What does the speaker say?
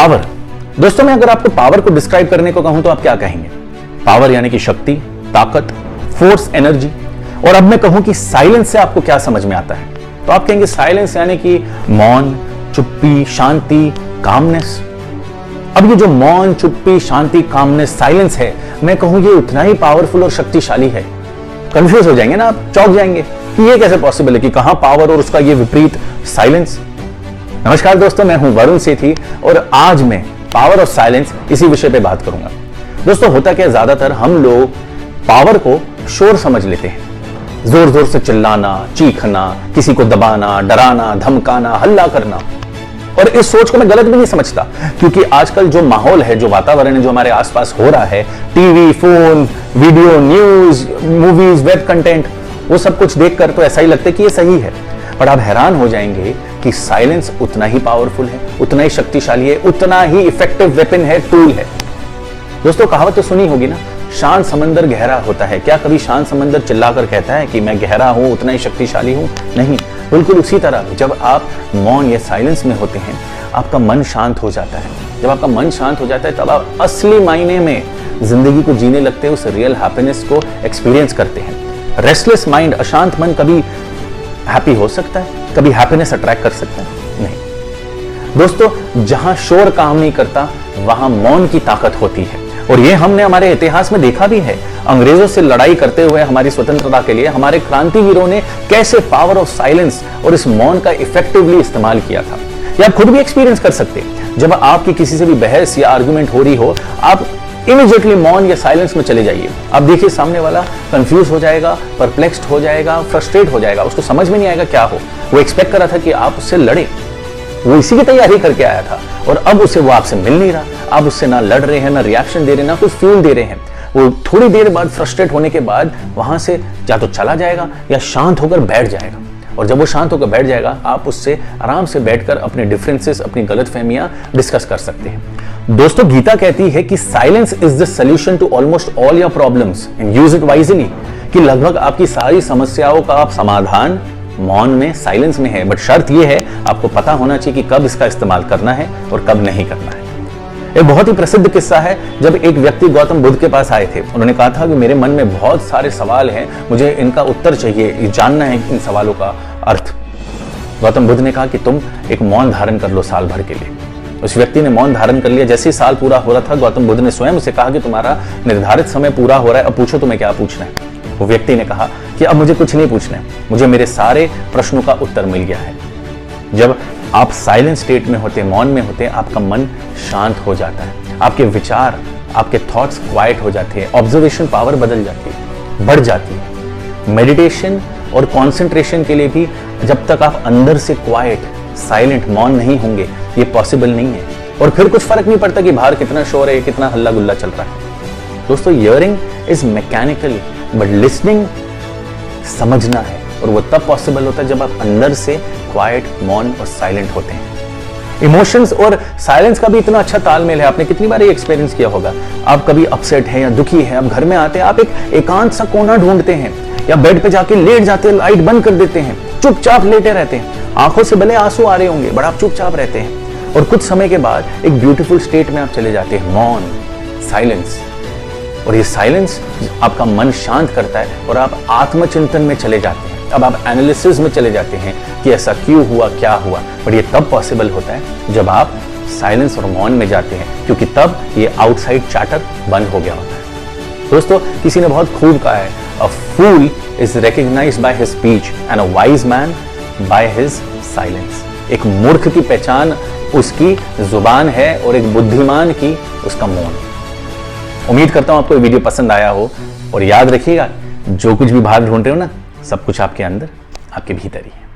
Power. दोस्तों मैं अगर आपको पावर को डिस्क्राइब करने को कहूं तो आप क्या कहेंगे? पावर यानी कि शक्ति, ताकत, फोर्स, एनर्जी। और अब मैं कहूं कि साइलेंस से आपको क्या समझ में आता है, तो आप कहेंगे साइलेंस यानी कि मौन, चुप्पी, शांति, कामनेस। अब ये जो मौन, चुप्पी, शांति, कामनेस, साइलेंस है, मैं कहूं ये उतना ही पावरफुल और शक्तिशाली है। कंफ्यूज हो जाएंगे ना आप, चौंक जाएंगे कि ये कैसे पॉसिबल है कि कहां पावर और उसका ये विपरीत साइलेंस। नमस्कार दोस्तों, मैं हूं वरुण सेठी और आज मैं पावर और साइलेंस इसी विषय पे बात करूंगा। दोस्तों होता क्या, ज्यादातर हम लोग पावर को शोर समझ लेते हैं, जोर जोर से चिल्लाना, चीखना, किसी को दबाना, डराना, धमकाना, हल्ला करना। और इस सोच को मैं गलत भी नहीं समझता, क्योंकि आजकल जो माहौल है, जो वातावरण है, जो हमारे आसपास हो रहा है, TV, phone, video, news, movies, web content, वो सब कुछ देखकर तो ऐसा ही लगता है कि ये सही है। पर आप हैरान हो जाएंगे कि साइलेंस उतना ही पावरफुल है, उतना ही शक्तिशाली है, उतना ही इफेक्टिव वेपन है, टूल है। दोस्तों कहावत तो सुनी होगी ना, शांत समंदर गहरा होता है। क्या कभी शांत समंदर चिल्लाकर कहता है कि मैं गहरा हूं, उतना ही शक्तिशाली हूं? नहीं। बिल्कुल उसी तरह जब आप मौन या साइलेंस में होते हैं, आपका मन शांत हो जाता है। जब आपका मन शांत हो जाता है तब आप असली मायने में जिंदगी को जीने लगते हैं, उस रियल हैप्पीनेस को एक्सपीरियंस करते हैं। रेस्टलेस माइंड, अशांत मन कभी हैप्पी हो सकता है? कभी हैप्पीनेस अट्रैक्ट कर सकता है? नहीं। दोस्तों जहां शोर काम नहीं करता वहां मौन की ताकत होती है, और ये हमने हमारे इतिहास में देखा भी है। अंग्रेजों से लड़ाई करते हुए हमारी स्वतंत्रता के लिए हमारे क्रांतिवीरों ने कैसे पावर ऑफ साइलेंस और इस मौन का इफेक्टिवली इस्तेमाल किया था। ये आप खुद भी एक्सपीरियंस कर सकते हैं। जब आपकी किसी से भी बहस या आर्गुमेंट हो रही हो, आप इमीडिएटली मौन या साइलेंस में चले जाइए। आप देखिए सामने वाला कंफ्यूज हो जाएगा, परप्लेक्स्ड हो जाएगा, फ्रस्ट्रेट हो जाएगा, उसको समझ में नहीं आएगा क्या हो। वो एक्सपेक्ट कर रहा था कि आप उससे लड़े, वो इसी की तैयारी करके आया था, और अब उसे वो आपसे मिल नहीं रहा। आप उससे ना लड़ रहे हैं, ना रिएक्शन दे रहे हैं, ना कुछ फ्यूल दे रहे हैं। वो थोड़ी देर बाद फ्रस्ट्रेट होने के बाद वहां से या तो चला जाएगा या शांत होकर बैठ जाएगा। और जब वो शांत होकर बैठ जाएगा, आप उससे आराम से बैठकर अपने डिफरेंसेस, अपनी गलतफहमियां डिस्कस कर सकते हैं। दोस्तों गीता कहती है कि silence is the solution to almost all your problems and use it wisely, कि लगभग आपकी सारी समस्याओं का आप समाधान मौन में, साइलेंस में है। बट शर्त यह है, आपको पता होना चाहिए कि कब इसका इस्तेमाल करना है और कब नहीं करना है। एक बहुत ही प्रसिद्ध किस्सा है, जब एक व्यक्ति गौतम बुद्ध के पास आए थे। उन्होंने कहा था कि मेरे मन में बहुत सारे सवाल हैं, मुझे इनका उत्तर चाहिए, ये जानना है इन सवालों का अर्थ। गौतम बुद्ध ने कहा कि तुम एक मौन धारण कर लो साल भर के लिए। उस व्यक्ति ने मौन धारण कर लिया। जैसे ही साल पूरा हो रहा था, गौतम बुद्ध ने स्वयं उसे कहा कि तुम्हारा निर्धारित समय पूरा हो रहा है, अब पूछो तुम्हें क्या पूछना है। वो व्यक्ति ने कहा कि अब मुझे कुछ नहीं पूछना है, मुझे मेरे सारे प्रश्नों का उत्तर मिल गया है। जब आप साइलेंट स्टेट में होते, मौन में होते, आपका मन शांत हो जाता है, आपके विचार, आपके थॉट्स क्वाइट हो जाते हैं, ऑब्जर्वेशन पावर बदल जाती है, बढ़ जाती है। मेडिटेशन और कंसंट्रेशन के लिए भी जब तक आप अंदर से क्वाइट, साइलेंट, मौन नहीं होंगे, ये पॉसिबल नहीं है। और फिर कुछ फर्क नहीं पड़ता कि बाहर कितना शोर है, कितना हल्ला गुल्ला चल रहा है। दोस्तों hearing is mechanical, but listening समझना है, और वो तब पॉसिबल होता है जब आप अंदर से क्वाइट, मौन और साइलेंट होते हैं। इमोशंस और साइलेंस का भी इतना अच्छा तालमेल है। आपने कितनी बार ये एक्सपीरियंस किया होगा, आप कभी अपसेट हैं या दुखी हैं, आप घर में आते हैं, आप एक एकांत सा कोना ढूंढते हैं या बेड पे जाके लेट जाते हैं, लाइट बंद कर देते हैं, चुपचाप लेटे रहते हैं। आंखों से भले आंसू आ रहे होंगे, बट आप चुपचाप रहते हैं। और कुछ समय के बाद एक ब्यूटीफुल स्टेट में आप चले जाते हैं, मौन, साइलेंस। और ये साइलेंस आपका मन शांत करता है और आप आत्मचिंतन में चले जाते हैं। अब आप एनालिसिस में चले जाते हैं कि ऐसा क्यों हुआ, क्या हुआ। बट ये तब पॉसिबल होता है जब आप साइलेंस और मौन में जाते हैं, क्योंकि तब ये आउटसाइड चैटर बंद हो गया होता है। दोस्तों किसी ने बहुत खूब कहा है, a fool is recognised by his speech and a wise man by his silence. एक मूर्ख की पहचान उसकी जुबान है और एक बुद्धिमान की उसका मौन। उम्मीद करता हूं आपको ये वीडियो पसंद आया हो, और याद रखिएगा जो कुछ भी बाहर ढूंढ रहे हो ना, सब कुछ आपके अंदर, आपके भीतर ही है।